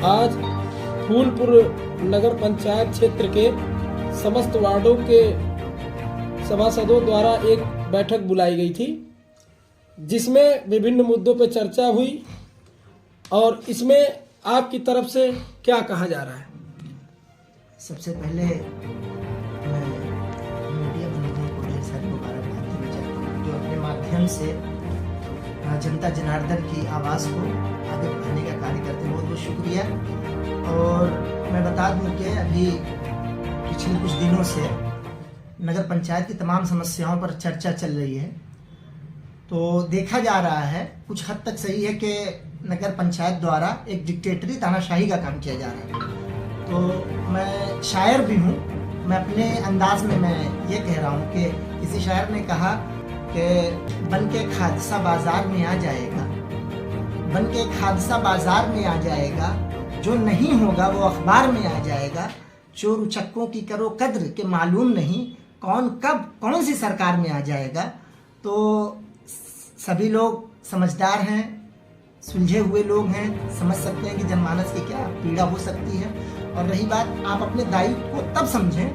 आज फूलपुर नगर पंचायत क्षेत्र के समस्त वार्डों के सभासदों द्वारा एक बैठक बुलाई गई थी, जिसमें विभिन्न मुद्दों पर चर्चा हुई और इसमें आपकी तरफ से क्या कहा जा रहा है। सबसे पहले मैं मीडिया बंधुओं को ढेर सारी मुबारकबाद देना चाहता हूँ, जो अपने माध्यम से जनता जनार्दन की आवाज़ को आगे बढ़ाने का कार्य करते हैं। बहुत बहुत शुक्रिया। और मैं बता दूं कि अभी पिछले कुछ दिनों से नगर पंचायत की तमाम समस्याओं पर चर्चा चल रही है। तो देखा जा रहा है, कुछ हद तक सही है कि नगर पंचायत द्वारा एक डिक्टेटरी तानाशाही का काम किया जा रहा है। तो मैं शायर भी हूँ, मैं अपने अंदाज में मैं ये कह रहा हूँ कि किसी शायर ने कहा कि बन के एक हादसा बाजार में आ जाएगा, बन के एक हादसा बाजार में आ जाएगा, जो नहीं होगा वो अखबार में आ जाएगा, चोर उचक्कों की करो कद्र के मालूम नहीं कौन कब कौन सी सरकार में आ जाएगा। तो सभी लोग समझदार हैं, सुलझे हुए लोग हैं, समझ सकते हैं कि जनमानस की क्या पीड़ा हो सकती है। और रही बात, आप अपने दायित्व को तब समझें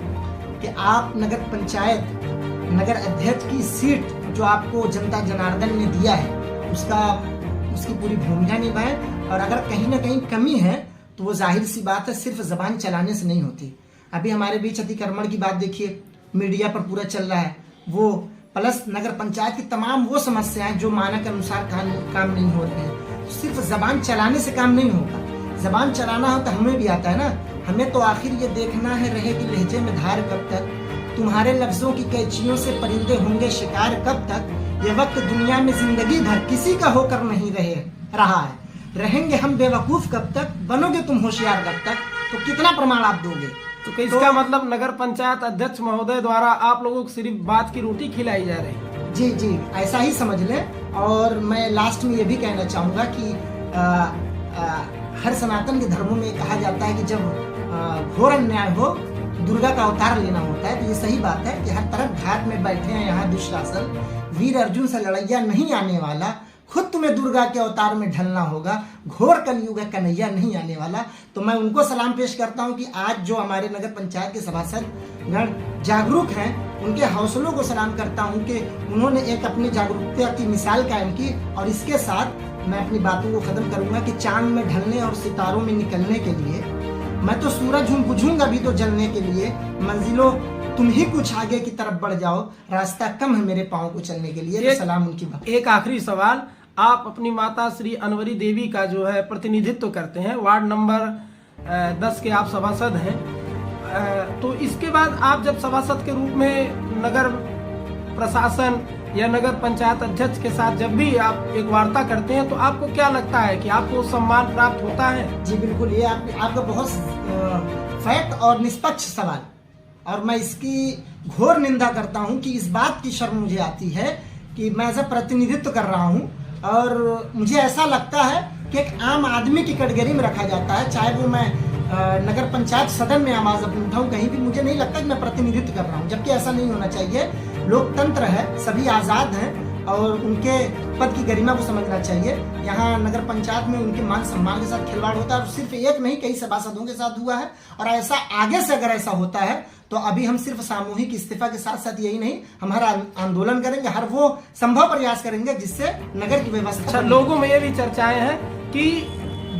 कि आप नगर पंचायत नगर अध्यक्ष की सीट जो आपको जनता जनार्दन ने दिया है उसकी पूरी भूमिका निभाएं। और अगर कहीं ना कहीं कमी है तो वो जाहिर सी बात है, सिर्फ जबान चलाने से नहीं होती। अभी हमारे बीच अतिक्रमण की बात देखिए, मीडिया पर पूरा चल रहा है वो, प्लस नगर पंचायत की तमाम वो समस्याएं जो मानक अनुसार काम नहीं हो रहे हैं। सिर्फ जबान चलाने से काम नहीं होगा, जबान चलाना हो तो हमें भी आता है ना। हमें तो आखिर ये देखना है रहेगी लहजे में धार कब तक, तुम्हारे लफ्जों की कैचियों से परिंदे होंगे शिकार कब तक, ये वक्त दुनिया में जिंदगी भर किसी का होकर नहीं रहा है, रहेंगे हम बेवकूफ कब तक, बनोगे तुम होशियार कब तक। तो कितना प्रमाण आप दोगे? तो इसका मतलब नगर पंचायत अध्यक्ष महोदय द्वारा आप लोगों को सिर्फ बात की रोटी खिलाई जा रही है। जी जी, ऐसा ही समझ लें। और मैं लास्ट में ये भी कहना चाहूँगा कि हर सनातन के धर्मों में कहा जाता है कि जब घोर अन्याय हो दुर्गा का अवतार लेना होता है। तो ये सही बात है कि हर तरफ घाट में बैठे हैं यहाँ दुशासन, वीर अर्जुन से लड़ैया नहीं आने वाला, खुद तुम्हें दुर्गा के अवतार में ढलना होगा, घोर कलयुग कन्हैया नहीं आने वाला। तो मैं उनको सलाम पेश करता हूं कि आज जो हमारे नगर पंचायत के सभासद गण जागरूक हैं, उनके हौसलों को सलाम करता हूं कि उन्होंने एक अपनी जागरूकता की मिसाल कायम की। और इसके साथ मैं अपनी बातों को खत्म करूंगा कि चांद में ढलने और सितारों में निकलने के लिए मैं तो सूरज हूँ, बुझूंगा भी तो जलने के लिए, मंजिलों तुम ही कुछ आगे की तरफ बढ़ जाओ, रास्ता कम है मेरे पाँव को चलने के लिए। तो सलाम उनकी बात। एक आखिरी सवाल, आप अपनी माता श्री अनवरी देवी का जो है प्रतिनिधित्व करते हैं, वार्ड नंबर 10 के आप सभासद हैं। तो इसके बाद आप जब सभासद के रूप में नगर प्रशासन या नगर पंचायत अध्यक्ष के साथ जब भी आप एक वार्ता करते हैं तो आपको क्या लगता है कि आपको सम्मान प्राप्त होता है? जी बिल्कुल, ये आपका बहुत फैक्ट और निष्पक्ष सवाल, और मैं इसकी घोर निंदा करता हूं कि इस बात की शर्म मुझे आती है कि मैं ऐसा प्रतिनिधित्व कर रहा हूं और मुझे ऐसा लगता है कि एक आम आदमी की कैटेगरी में रखा जाता है, चाहे वो मैं नगर पंचायत सदन में आवाज अपनी उठाऊं, कहीं भी मुझे नहीं लगता कि मैं प्रतिनिधित्व कर रहा हूं, जबकि ऐसा नहीं होना चाहिए। लोकतंत्र है, सभी आजाद हैं और उनके पद की गरिमा को समझना चाहिए। यहाँ नगर पंचायत में उनके मान सम्मान के साथ खिलवाड़ होता है और सिर्फ एक नहीं कई सभासदों के साथ हुआ है। और ऐसा आगे से अगर ऐसा होता है तो अभी हम सिर्फ सामूहिक इस्तीफा के साथ साथ यही नहीं, हम हर आंदोलन करेंगे, हर वो संभव प्रयास करेंगे जिससे नगर की व्यवस्था। लोगों में ये भी चर्चाएं हैं कि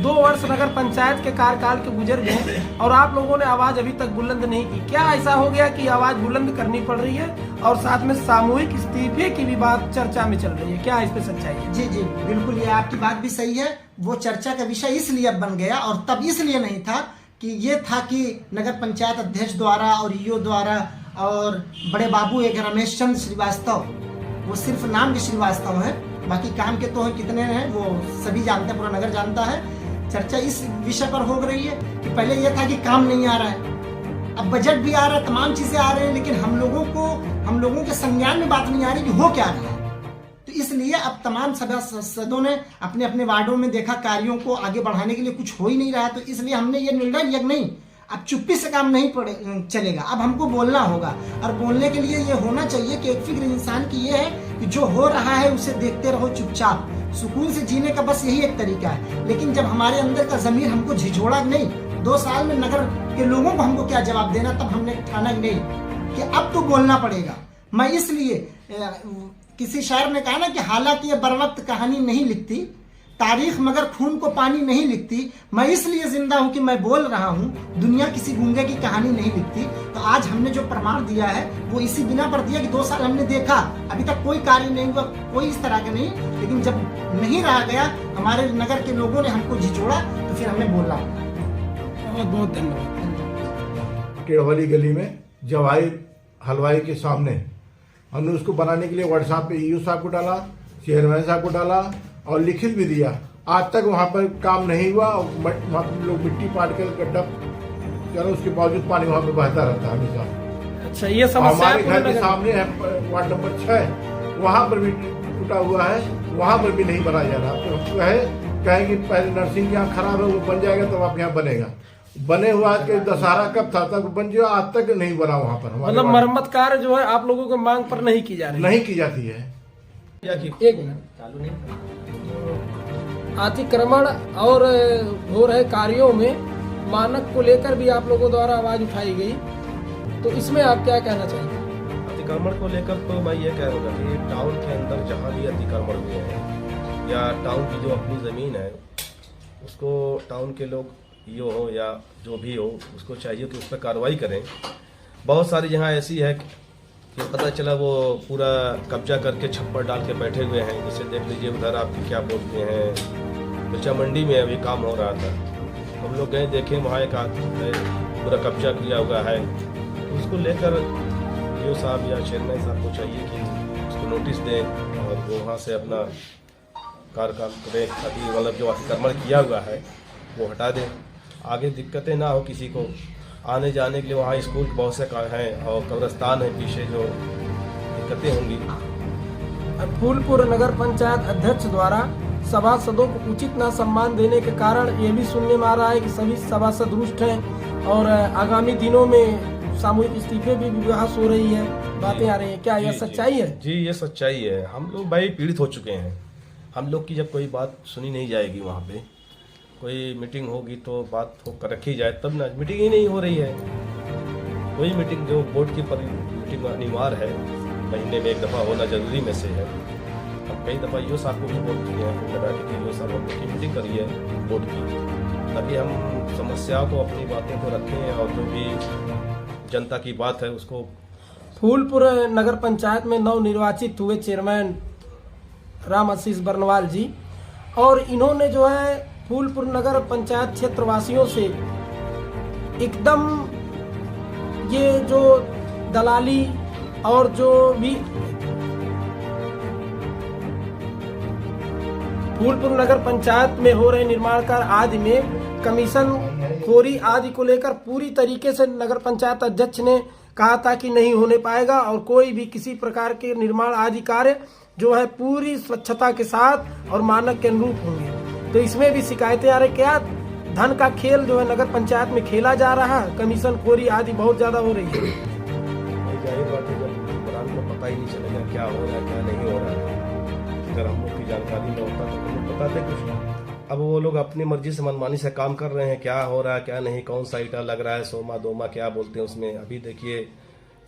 2 वर्ष नगर पंचायत के कार्यकाल के गुजर गए और आप लोगों ने आवाज अभी तक बुलंद नहीं की। क्या ऐसा हो गया कि आवाज बुलंद करनी पड़ रही है? और साथ में सामूहिक इस्तीफे की भी बात चर्चा में चल रही है, क्या इस पे सच्चाई है? जी जी बिल्कुल, ये आपकी बात भी सही है। वो चर्चा का विषय इसलिए अब बन गया और तब इसलिए नहीं था कि ये था कि नगर पंचायत अध्यक्ष द्वारा और ईओ द्वारा और बड़े बाबू एक रमेश चंद्र श्रीवास्तव, वो सिर्फ नाम के श्रीवास्तव हैं, बाकी काम के तो कितने हैं वो सभी जानते हैं, पूरा नगर जानता है। चर्चा इस विषय पर हो रही है कि पहले यह था कि काम नहीं आ रहा है, अब बजट भी आ रहा है, तमाम चीजें आ रही हैं, लेकिन हम लोगों के संज्ञान में बात नहीं आ रही कि हो क्या रहा है। तो इसलिए अब तमाम सदस्यों ने अपने अपने वार्डों में देखा कार्यों को आगे बढ़ाने के लिए कुछ हो ही नहीं रहा है। तो इसलिए हमने ये निर्णय लिया नहीं, अब चुप्पी से काम नहीं चलेगा, अब हमको बोलना होगा। और बोलने के लिए ये होना चाहिए कि एक फिक्र इंसान की ये है कि जो हो रहा है उसे देखते रहो चुपचाप, सुकून से जीने का बस यही एक तरीका है। लेकिन जब हमारे अंदर का ज़मीर हमको झिझोड़ा नहीं, 2 साल में नगर के लोगों को हमको क्या जवाब देना, तब हमने ठाना नहीं कि अब तो बोलना पड़ेगा। मैं इसलिए किसी शायर ने कहा ना कि हालांकि ये बर वक्त कहानी नहीं लिखती तारीख, मगर खून को पानी नहीं लिखती। मैं इसलिए जिंदा हूं कि मैं बोल रहा हूं, दुनिया किसी गूंगे की कहानी नहीं लिखती। तो आज हमने जो प्रमाण दिया है वो इसी बिना पर दिया कि 2 साल हमने देखा, अभी तक कोई कार्य नहीं हुआ, कोई इस तरह का नहीं। लेकिन जब नहीं रहा गया, हमारे नगर के लोगों ने हमको झिझोड़ा, तो फिर हमने बोला। बहुत बहुत धन्यवाद। केड़वाली गली में जवाहिर हलवाई के सामने हमने उसको बनाने के लिए व्हाट्सएप पे ईओ साहब को डाला, चेयरमैन साहब को डाला और लिखित भी दिया। आज तक वहाँ पर काम नहीं हुआ। वहाँ पर लोग मिट्टी पाट कर गड्ढा चलो, उसके बावजूद पानी वहाँ पे बहता रहता है हमेशा। अच्छा, ये समस्या हमारे घर के सामने है वार्ड नंबर 6, वहाँ पर भी टूटा हुआ है, वहाँ पर भी नहीं बनाया जा रहा। तो कहें कि पहले नर्सिंग यहाँ खराब है, वो बन जाएगा तब आप यहाँ बनेगा। बने हुआ के दशहरा कब था तक बन जाए, आज तक नहीं बना वहाँ पर। मतलब मरम्मत कार्य जो है आप लोगों के मांग पर नहीं की जा रही, नहीं की जाती है। एक मिनट, अतिक्रमण और हो रहे कार्यों में मानक को लेकर भी आप लोगों द्वारा आवाज उठाई गई, तो इसमें आप क्या कहना चाहेंगे? अतिक्रमण को लेकर तो मैं ये कह रहा कि टाउन के अंदर जहाँ भी अतिक्रमण हुए हैं या टाउन की जो अपनी ज़मीन है उसको टाउन के लोग यो हो या जो भी हो, उसको चाहिए कि उस पर कार्रवाई करें। बहुत सारी जगह ऐसी है कि पता चला वो पूरा कब्जा करके छप्पर डाल के बैठे हुए हैं। जैसे देख लीजिए उधर आपकी क्या बोलते हैं, मिर्चा मंडी में अभी काम हो रहा था, हम लोग गए देखे, वहाँ एक पूरा कब्जा किया हुआ है। तो उसको लेकर ईओ साहब या चेयरमैन साहब को चाहिए कि उसको नोटिस दें और वो वहाँ से अपना कार्य करें, ताकि मतलब जो अतिक्रमण किया हुआ है वो हटा दें, आगे दिक्कतें ना हो किसी को आने जाने के लिए। वहाँ स्कूल बहुत से हैं और कब्रिस्तान है पीछे, जो दिक्कतें होंगी। फूलपुर नगर पंचायत अध्यक्ष द्वारा सभासदों को उचित ना सम्मान देने के कारण ये भी सुनने में आ रहा है कि सभी सभासद रुष्ट हैं और आगामी दिनों में सामूहिक इस्तीफे भी बहस हो रही है, बातें आ रही है। क्या यह सच्चाई है? जी, ये सच्चाई है। हम लोग भाई पीड़ित हो चुके हैं। हम लोग की जब कोई बात सुनी नहीं जाएगी, वहाँ पे कोई मीटिंग होगी तो बात होकर रखी जाए, तब ना। मीटिंग ही नहीं हो रही है। कोई मीटिंग जो बोर्ड की मीटिंग अनिवार्य है, महीने में 1 दफ़ा होना जरूरी में से है। अब कई दफ़ा ईओ साहब को भी बोल चुके हैं, लगा के ईओ साहब हम लोग की मीटिंग करिए बोर्ड की, ताकि हम समस्याओं को, अपनी बातों को रखें और जो भी जनता की बात है उसको। फूलपुर नगर पंचायत में नवनिर्वाचित हुए चेयरमैन राम आशीष बर्नवाल जी, और इन्होंने जो है फूलपुर नगर पंचायत क्षेत्रवासियों से एकदम ये जो दलाली और जो भी फूलपुर नगर पंचायत में हो रहे निर्माण कार्य आदि में कमीशन खोरी आदि को लेकर पूरी तरीके से नगर पंचायत अध्यक्ष ने कहा था कि नहीं होने पाएगा और कोई भी किसी प्रकार के निर्माण आदि कार्य जो है पूरी स्वच्छता के साथ और मानक के अनुरूप होंगे। तो इसमें भी शिकायतें आ रही, क्या धन का खेल जो है नगर पंचायत में खेला जा रहा है, कमीशन खोरी आदि बहुत ज्यादा हो रही है। जाहिर बात है, जब कुरान को पता ही नहीं चलेगा क्या हो रहा है क्या नहीं हो रहा है। अगर हम लोग की जानकारी में होता तो हम लोग बताते कुछ। अब वो लोग अपनी मर्जी से मनमानी से काम कर रहे हैं, क्या हो रहा है क्या नहीं, कौन सा ईटा लग रहा है, सोमा दोमा क्या बोलते हैं उसमें। अभी देखिए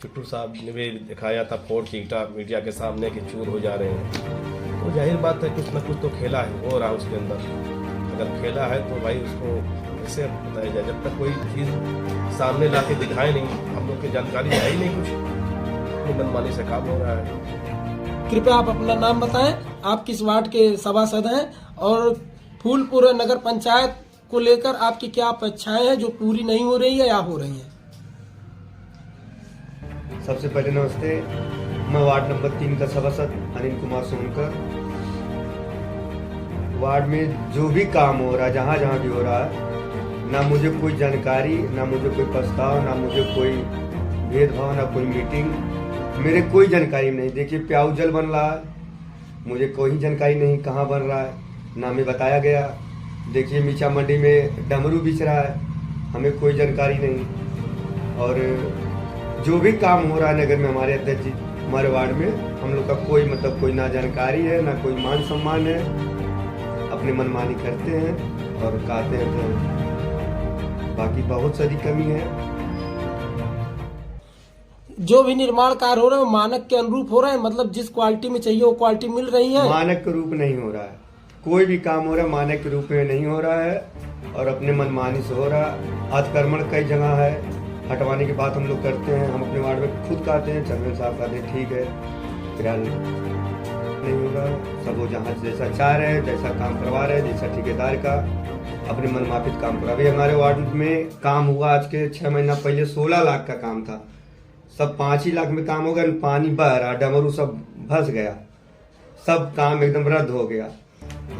चिट्टू साहब ने भी दिखाया था फोड़ की ईटा मीडिया के सामने कि चूर हो जा रहे हैं। तो जाहिर बात है कुछ ना कुछ तो खेला है, हो रहा है उसके अंदर। अगर खेला है तो भाई उसको कैसे बताया जाए, जब तक कोई चीज़ सामने ला के दिखाए नहीं, हम लोग की जानकारी है ही नहीं, कुछ मनमानी से काम हो रहा है। कृपया आप अपना नाम बताएं, आप किस वार्ड के सभासद हैं और फूलपुर नगर पंचायत को लेकर आपकी क्या अपेक्षाएं हैं जो पूरी नहीं हो रही है या हो रही है? सबसे पहले नमस्ते, मैं वार्ड नंबर 3 का सभासद अनिल कुमार सोनकर। वार्ड में जो भी काम हो रहा है, जहाँ जहाँ भी हो रहा है, ना मुझे कोई जानकारी, ना मुझे कोई प्रस्ताव, ना मुझे कोई भेदभाव, ना कोई मीटिंग, मेरे कोई जानकारी नहीं। देखिए प्याऊ जल बन रहा है, मुझे कोई जानकारी नहीं कहाँ बन रहा है, ना हमें बताया गया। देखिए मीचा मंडी में डमरू बिछ रहा है, हमें कोई जानकारी नहीं। और जो भी काम हो रहा है नगर में, हमारे अध्यक्ष जी, हमारे वार्ड में, हम लोग का कोई कोई ना जानकारी है, ना कोई मान सम्मान है। अपनी मनमानी करते हैं और कहते हैं, तो बाकी बहुत सारी कमी है। जो भी निर्माण कार्य हो रहे हैं वो मानक के अनुरूप हो रहे हैं, मतलब जिस क्वालिटी में चाहिए वो क्वालिटी मिल रही है। मानक के रूप नहीं हो रहा है, कोई भी काम हो रहा है मानक के रूप में नहीं हो रहा है और अपने मनमानी से हो रहा है। अतिक्रमण कई जगह है, हटवाने की बात हम लोग करते हैं, हम अपने वार्ड में खुद कहते हैं, चेयरमैन साहब कहते हैं ठीक है, फिलहाल नहीं होगा। सब वो जहाँ जैसा चाह रहे हैं, जैसा काम करवा रहे हैं, जैसा ठेकेदार का अपने मनमाफिक काम करा। अभी हमारे वार्ड में काम हुआ आज के 6 महीना पहले 16 लाख का काम था, सब 5 ही लाख में काम हो गया। पानी बह रहा, डमरू सब भस गया, सब काम एकदम रद्द हो गया।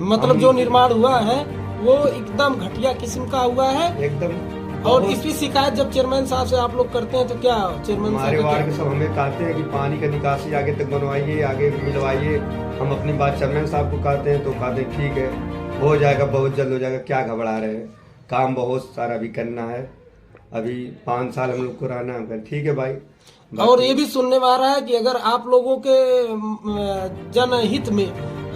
मतलब जो निर्माण हुआ है वो एकदम घटिया किस्म का हुआ है एकदम। और इसकी शिकायत जब चेयरमैन साहब से आप लोग करते हैं तो क्या चेयरमैन हमारे साहब वार्ड के सब हमें कहते हैं कि पानी का निकासी आगे तक बनवाइए, आगे मिलवाइए। हम अपनी बात चेयरमैन साहब को कहते हैं तो कहते हैं ठीक है, हो जाएगा, बहुत जल्द हो जाएगा, क्या घबरा रहे हैं, काम बहुत सारा भी करना है, अभी 5 साल हम लोग को रहना है। ठीक है भाई। और ये भी सुनने में आ रहा है कि अगर आप लोगों के जनहित में,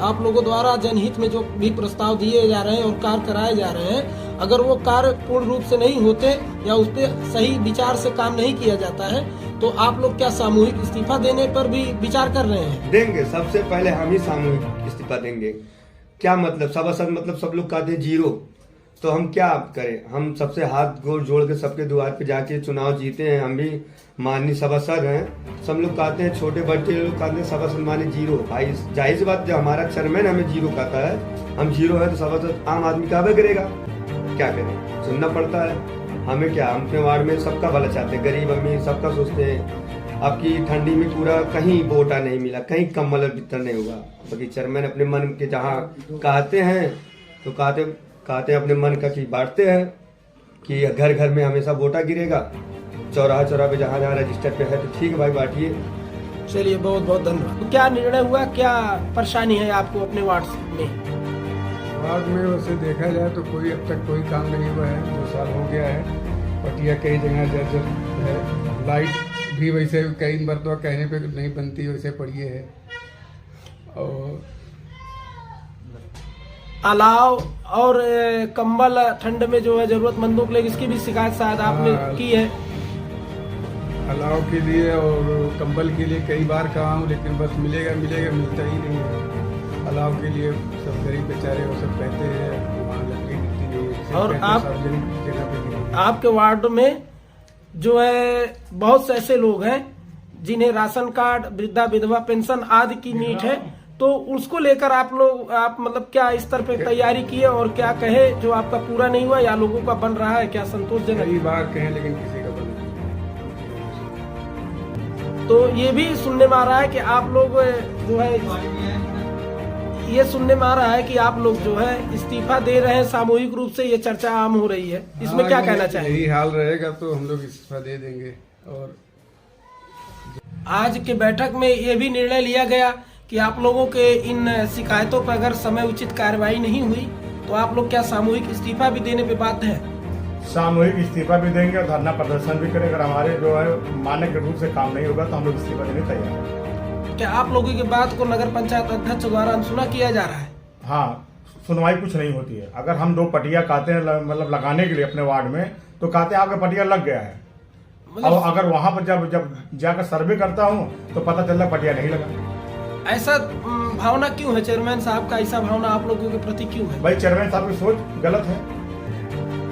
आप लोगों द्वारा जनहित में जो भी प्रस्ताव दिए जा रहे हैं और कार्य कराए जा रहे हैं, अगर वो कार्य पूर्ण रूप से नहीं होते या उस पर सही विचार से काम नहीं किया जाता है तो आप लोग क्या सामूहिक इस्तीफा देने पर भी विचार कर रहे हैं? देंगे, सबसे पहले हम ही सामूहिक इस्तीफा देंगे। क्या मतलब सभासद, मतलब सब लोग कहते हैं 0, तो हम क्या करें? हम सबसे हाथ गोड़ जोड़ के सबके द्वार पे जाके चुनाव जीते हैं, हम भी माननीय सभासद हैं। सब लोग कहते हैं, छोटे बच्चे लोग कहते हैं सभासद माने 0। भाई जाहिर सी बात, जो हमारा चेयरमैन हमें 0 कहता है, हम 0 है तो सभासद आम आदमी कहवे करेगा, क्या करें, सुनना पड़ता है। हमें क्या, हम अपने वार्ड में सबका भला चाहते हैं, गरीब अमीर सबका सोचते हैं। आपकी ठंडी में पूरा कहीं बोटा नहीं मिला, कहीं कम्बल वितरण नहीं हुआ, बाकी चेयरमैन अपने मन के जहाँ कहते हैं तो कहते हैं अपने मन का की बांटते हैं कि घर घर में हमेशा वोटा गिरेगा, चौराहा पे जहाँ जहाँ रजिस्टर पे है तो ठीक है भाई बांटिए। चलिए, बहुत बहुत धन्यवाद। तो क्या निर्णय हुआ, क्या परेशानी है आपको अपने वार्ड में? वार्ड में वैसे देखा जाए तो कोई अब तक कोई काम नहीं हुआ है, 2 साल हो गया है। पटिया कई जगह जर्जर है, लाइट भी वैसे कई मरतबा कहने पे नहीं बनती, वैसे पड़ी है। और अलाव और कंबल ठंड में जो है जरूरतमंदों के लिए, इसकी भी शिकायत शायद आपने की है। अलाव के लिए और कंबल के लिए कई बार कहा हूँ, लेकिन बस मिलेगा मिलता ही नहीं है। अलाव के लिए सब गरीब बेचारे वो सब कहते हैं वहाँ लकड़ी मिलती नहीं है। और आप सार्वजनिक जगह पे गिरी। आपके वार्ड में जो है बहुत से ऐसे लोग हैं जिन्हें राशन कार्ड, वृद्धा विधवा पेंशन आदि की नीड है, तो उसको लेकर आप मतलब क्या स्तर पे तैयारी किए और क्या कहे जो आपका पूरा नहीं हुआ या लोगों का बन रहा है, क्या संतोषजनक? कई बार कहें लेकिन किसी का बन नहीं। तो ये भी सुनने में आ रहा है कि आप लोग जो है, ये सुनने में आ रहा है कि आप लोग जो है इस्तीफा दे रहे हैं सामूहिक रूप से, ये चर्चा आम हो रही है, इसमें क्या कहना चाहिए? यही हाल रहेगा तो हम लोग इस्तीफा दे देंगे। और आज के बैठक में ये भी निर्णय लिया गया कि आप लोगों के इन शिकायतों पर अगर समय उचित कार्रवाई नहीं हुई तो आप लोग क्या सामूहिक इस्तीफा भी देने पे बाध्य हैं? सामूहिक इस्तीफा भी देंगे और धरना प्रदर्शन भी करेंगे। अगर हमारे जो है मानक के रूप से काम नहीं होगा तो हम लोग इस्तीफा देने तैयार हैं। क्या आप लोगों की बात को नगर पंचायत अध्यक्ष द्वारा अनसुना किया जा रहा है? हाँ, सुनवाई कुछ नहीं होती है। अगर हम 2 पटिया कहते हैं मतलब लगाने के लिए अपने वार्ड में, तो कहते हैं आपका पटिया लग गया है। मतलब और अगर वहां पर जब जाकर सर्वे करता हूँ तो पता चलता पटिया नहीं लगा। ऐसा भावना क्यों है चेयरमैन साहब का, ऐसा भावना आप लोगों के प्रति क्यों है? भाई चेयरमैन साहब की सोच गलत है,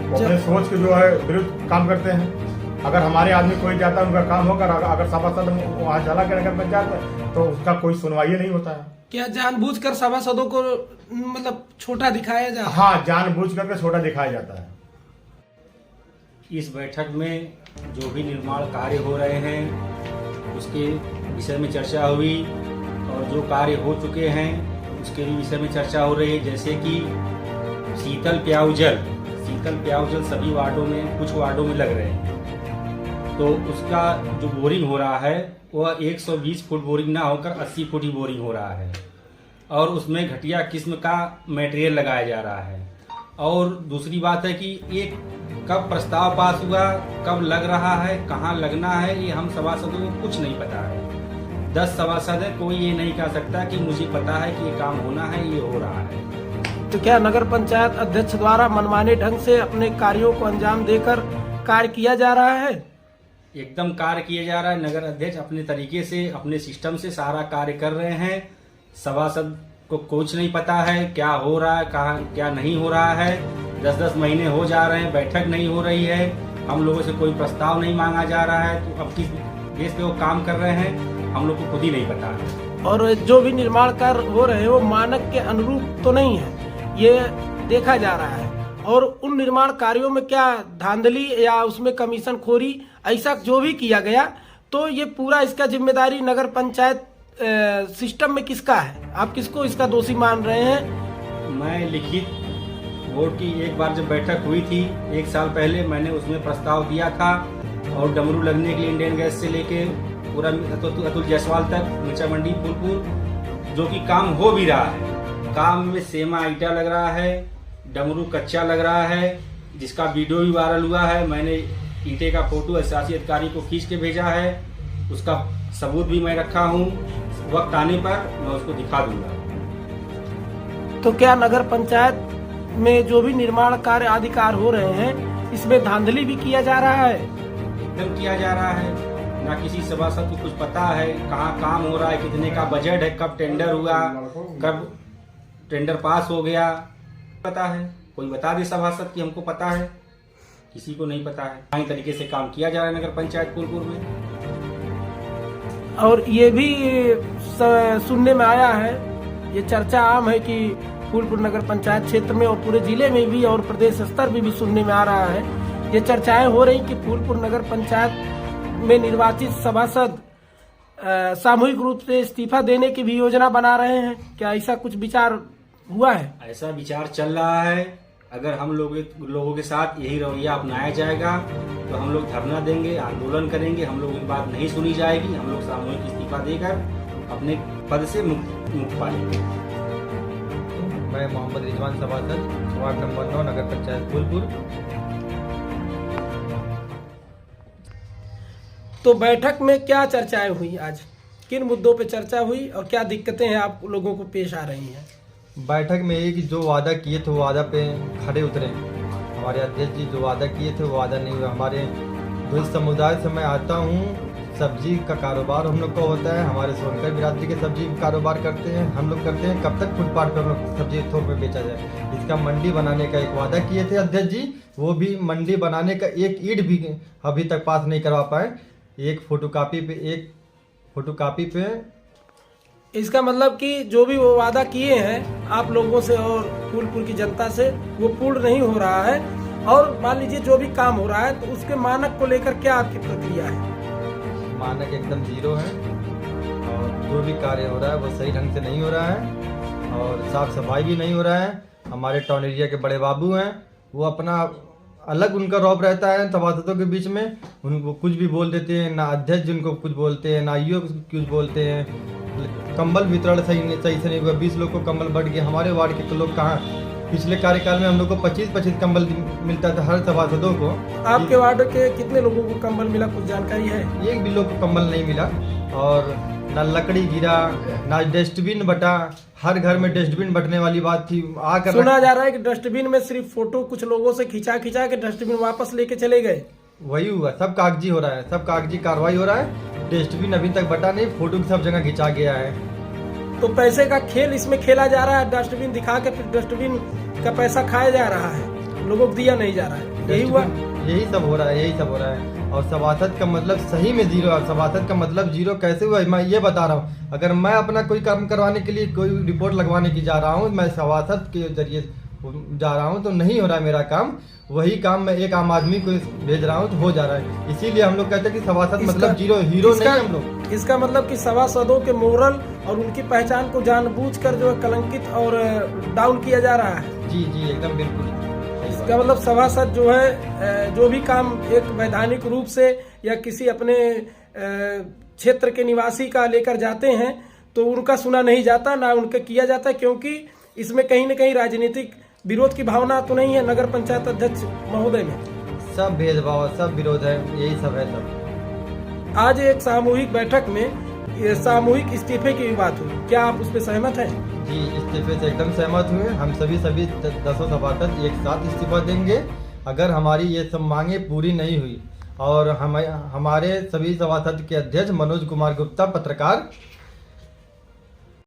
वो अपने सोच के जो है विरुद्ध काम करते हैं। अगर हमारे आदमी कोई जाता है उनका काम होकर, अगर सभासद वहाँ चला के नगर पंचायत तो उसका कोई सुनवाई नहीं होता है। क्या जानबूझकर सभासदों को मतलब छोटा दिखाया जा रहा है? हाँ, जानबूझ करके छोटा दिखाया जाता है। इस बैठक में जो भी निर्माण कार्य हो रहे हैं उसके विषय में चर्चा हुई और जो कार्य हो चुके हैं उसके भी विषय में चर्चा हो रही है। जैसे कि शीतल पेयजल सभी वार्डों में, कुछ वार्डों में लग रहे हैं, तो उसका जो बोरिंग हो रहा है वह 120 फुट बोरिंग ना होकर 80 फुट ही बोरिंग हो रहा है और उसमें घटिया किस्म का मटेरियल लगाया जा रहा है। और दूसरी बात है कि ये कब प्रस्ताव पास हुआ, कब लग रहा है, कहाँ लगना है, ये हम सभासदों को कुछ नहीं पता है। 10 सभासद है, कोई ये नहीं कह सकता कि मुझे पता है कि ये काम होना है, ये हो रहा है। तो क्या नगर पंचायत अध्यक्ष द्वारा मनमाने ढंग से अपने कार्यों को अंजाम देकर कार्य किया जा रहा है? एकदम कार्य किया जा रहा है। नगर अध्यक्ष अपने तरीके से, अपने सिस्टम से सारा कार्य कर रहे हैं। सभासद को कुछ नहीं पता है क्या हो रहा है, कहाँ क्या नहीं हो रहा है। 10-10 महीने हो जा रहे हैं, बैठक नहीं हो रही है, हम लोगों से कोई प्रस्ताव नहीं मांगा जा रहा है। तो अब किस बेस पे वो काम कर रहे हैं हम लोग को खुद ही नहीं पता है। और जो भी निर्माण कार्य हो रहे हैं वो मानक के अनुरूप तो नहीं है, ये देखा जा रहा है। और उन निर्माण कार्यों में क्या धांधली या उसमें कमीशन खोरी ऐसा जो भी किया गया, तो ये पूरा इसका जिम्मेदारी नगर पंचायत सिस्टम में किसका है? आप किसको इसका दोषी मान रहे हैं? मैं लिखित बोर्ड की एक बार जब बैठक हुई थी 1 साल पहले, मैंने उसमें प्रस्ताव दिया था और डमरू लगने के लिए इंडियन गैस से लेके पूरा अतुल जायसवाल तक मिर्चा मंडी फूलपुर, जो कि काम हो भी रहा है। काम में सेमा ईटा लग रहा है, डमरू कच्चा लग रहा है, जिसका वीडियो भी वायरल हुआ है। मैंने ईटे का फोटो शासी अधिकारी को खींच के भेजा है, उसका सबूत भी मैं रखा हूँ। वक्त आने पर मैं उसको दिखा दूंगा। तो क्या नगर पंचायत में जो भी निर्माण कार्य आदि कार्य हो रहे हैं इसमें धांधली भी किया जा रहा है? एकदम किया जा रहा है। ना किसी सभासद को कुछ पता है कहाँ काम हो रहा है, कितने का बजट है, कब टेंडर हुआ, कब टेंडर पास हो गया, पता है? कोई बता दे सभासद कि हमको पता है, किसी को नहीं पता है। सही तरीके से काम किया जा रहा है नगर पंचायत फूलपुर में। और ये भी सुनने में आया है, ये चर्चा आम है कि फूलपुर नगर पंचायत क्षेत्र में और पूरे जिले में भी और प्रदेश स्तर पर भी सुनने में आ रहा है, ये चर्चाएं हो रही कि फूलपुर नगर पंचायत में निर्वाचित सभासद सामूहिक रूप से इस्तीफा देने की भी योजना बना रहे हैं। क्या ऐसा कुछ विचार हुआ है? ऐसा विचार चल रहा है। अगर हम लोगों के साथ यही रवैया अपनाया जाएगा तो हम लोग धरना देंगे, आंदोलन करेंगे। हम लोगों की बात नहीं सुनी जाएगी, हम लोग सामूहिक इस्तीफा देकर अपने पद से मुक्त पाएंगे। मैं मोहम्मद रिजवान सभासद, वार्ड नंबर 9, नगर पंचायत फूलपुर। तो बैठक में क्या चर्चाएं हुई आज? किन मुद्दों पे चर्चा हुई और क्या दिक्कतें हैं आप लोगों को पेश आ रही हैं? बैठक में ये कि जो वादा किए थे वो वादा पे खड़े उतरे। हमारे अध्यक्ष जी जो वादा किए थे वो वादा नहीं हुआ। हमारे जो इस समुदाय से मैं आता हूँ, सब्जी का कारोबार हम लोग का होता है। हमारे सोनकर बिरादरी के सब्जी कारोबार करते हैं, हम लोग करते हैं। कब तक फुटपाथ पर हम लोग सब्जी थोक में बेचा जाए? इसका मंडी बनाने का एक वादा किए थे अध्यक्ष जी, वो भी मंडी बनाने का एक ईंट भी अभी तक पास नहीं करवा पाए। एक फोटोकॉपी पे इसका मतलब कि जो भी वो वादा किए हैं आप लोगों से और फूलपुर की जनता से, वो पूर्ण नहीं हो रहा है। और मान लीजिए जो भी काम हो रहा है तो उसके मानक को लेकर क्या आपकी प्रक्रिया है? मानक एकदम जीरो है और जो भी कार्य हो रहा है वो सही ढंग से नहीं हो रहा है और साफ सफाई भी नहीं हो रहा है। हमारे टाउन एरिया के बड़े बाबू हैं, वो अपना अलग उनका रौब रहता है सभासदों के बीच में। उनको कुछ भी बोल देते हैं, ना अध्यक्ष जिनको कुछ बोलते हैं, ना ईओ कुछ बोलते हैं। कंबल वितरण सही से नहीं हुआ, 20 लोग को कंबल बढ़ गया। हमारे वार्ड के लोग कहाँ, पिछले कार्यकाल में हम लोग को 25-25 कंबल मिलता था हर सभासदों को। आपके वार्ड के कितने लोगों को कंबल मिला, कुछ जानकारी है? एक भी लोग को कंबल नहीं मिला और ना लकड़ी गिरा, ना डस्टबिन बटा। हर घर में डस्टबिन बटने वाली बात थी। आकर सुना जा रहा है कि डस्टबिन में सिर्फ फोटो कुछ लोगों से खिंचा के डस्टबिन वापस लेके चले गए। वही हुआ, सब कागजी हो रहा है, सब कागजी कार्रवाई हो रहा है। डस्टबिन अभी तक बटा नहीं, फोटो सब जगह खिंचा गया है। तो पैसे का खेल इसमें खेला जा रहा है, डस्टबिन दिखा के फिर डस्टबिन का पैसा खाया जा रहा है, लोगों को दिया नहीं जा रहा है। यही हुआ, यही सब हो रहा है, यही सब हो रहा है। और सभासद का मतलब सही में जीरो है। सभासद का मतलब जीरो कैसे हुआ मैं ये बता रहा हूँ। अगर मैं अपना कोई काम करवाने के लिए कोई रिपोर्ट लगवाने की जा रहा हूँ, मैं सभासद के जरिए जा रहा हूँ तो नहीं हो रहा है मेरा काम। वही काम मैं एक आम आदमी को भेज रहा हूँ तो हो जा रहा है। इसीलिए हम लोग कहते हैं कि सभासद मतलब जीरो, हीरो नहीं हम लोग। इसका मतलब कि सभासदों के मोरल और उनकी पहचान को जानबूझकर जो है कलंकित और डाउन किया जा रहा है। जी जी एकदम बिल्कुल। इसका मतलब सभासद जो है जो भी काम एक वैधानिक रूप से या किसी अपने क्षेत्र के निवासी का लेकर जाते हैं तो उनका सुना नहीं जाता, ना उनका किया जाता, क्योंकि इसमें कहीं न कहीं राजनीतिक विरोध की भावना तो नहीं है नगर पंचायत अध्यक्ष महोदय में? सब भेदभाव, सब विरोध है, यही सब है सब। आज एक सामूहिक बैठक में सामूहिक इस्तीफे की बात हुई, क्या आप उस पर सहमत हैं? जी इस्तीफे से एकदम सहमत हुए। हम सभी 10 सभासद एक साथ इस्तीफा देंगे अगर हमारी ये सब मांगे पूरी नहीं हुई। और हमारे सभी सभासद के अध्यक्ष मनोज कुमार गुप्ता पत्रकार